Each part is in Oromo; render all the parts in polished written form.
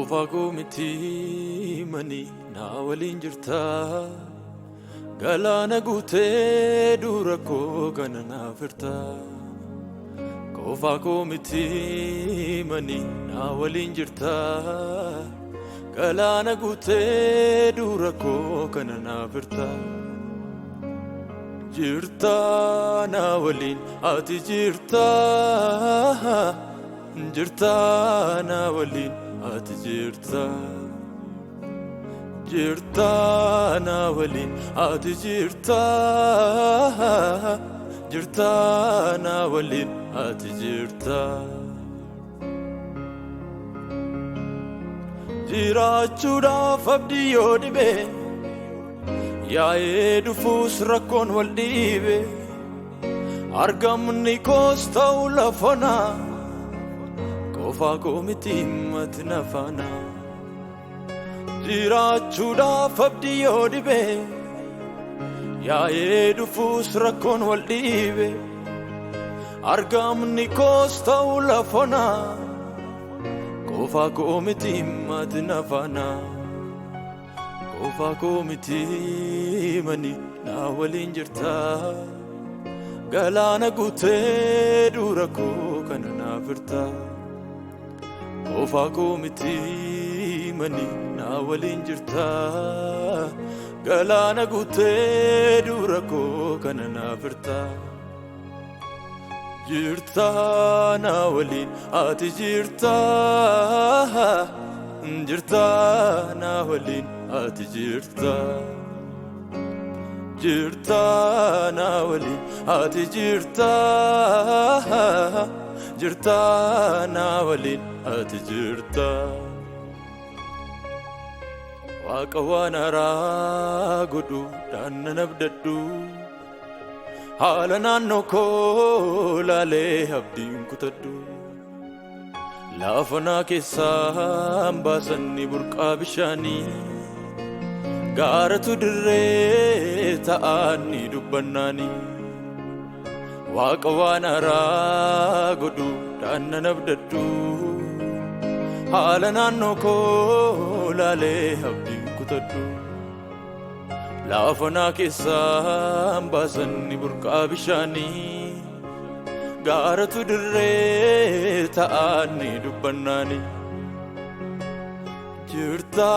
Ofaagoo miti mani naa waliin jirta galaana guutee dura koo kana naaf hirta. Ofaagoo miti mani naa waliin jirta galaana guutee dura koo kana naaf hirta. Jirta naa waliin ati jirta jirta naa waliin ati jirta jirta naa waliin ati jirta jirta naa waliin ati jirta. Jiraachuudhaaf abdii yoo dhibe yaa'ee dhufuus rakkoon wal dhiibe argamni koos ta'u lafana ofaagoo miti mati nafana. Jiraachuudhaaf abdii yoo dhibe yaa'ee dhufuus rakkoon wal dhiibe argamni koos ta'u lafana ofaagoo miti mati nafana. Ofaagoo miti mani naa waliin jirta galaana guutee dura koo kana naaf hirta. Ofaagoo miti mani naa waliin jirta galaana guutee dura koo kana naaf hirta. Jirta naa waliin ati jirta jirta naa waliin ati jirta jirta naa waliin ati jirta jirta naa waliin ati jirta. Waaqa waan haaraa godhu daannan abdadhu haala naannoo koo laalee abdiin kutadhu. Laafanaa keessaan baasanii burqaa bishaanii gaaratu dirree ta'anii dubbannaanii. Waaqa waan haaraa godhu daannan abdadhu haala naannoo koo laalee abdiin kutadhu. Laafanaa keessaan baasanii burqaa bishaanii gaaratu dirree ta'anii dubbannaanii. Jirta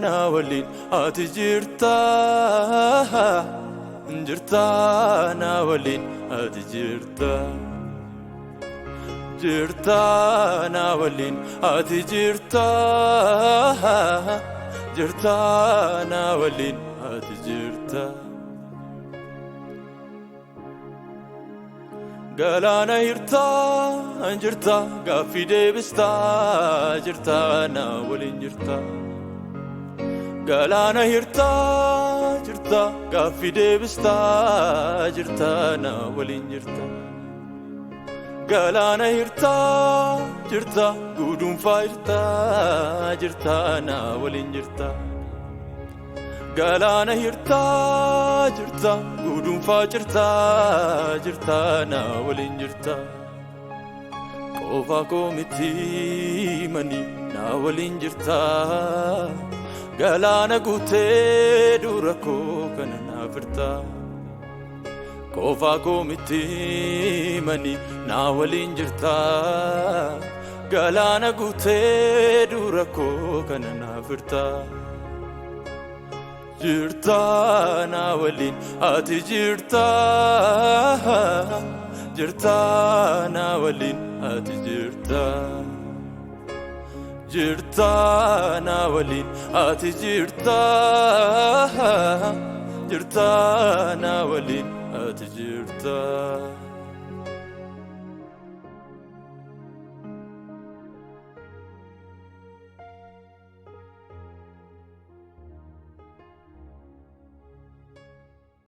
naa waliin ati jirta jirta naa waliin ati jirta jirta naa waliin ati jirta jirta naa waliin ati jirta. Galaana hirtaa jirta gaaffii deebistaa jirta naa waliin jirta. Galaana hirtaa jirta gaaffii deebistaa jirta naa waliin jirta. Galaana hirtaa jirta guduunfaa hirtaa jirta naa waliin jirta. Galaana hirtaa jirta guduunfaa jirta naa waliin jirta. Ofaagoo miti mani naa waliin jirta galaana guutee dura koo kana naaf hirta. Ofaagoo miti mani naa waliin jirta galaana guutee dura koo kana naaf hirta. Jirta naa waliin ati jirta jirta naa waliin ati jirta jirta naa waliin ati jirta jirta naa waliin ati jirta.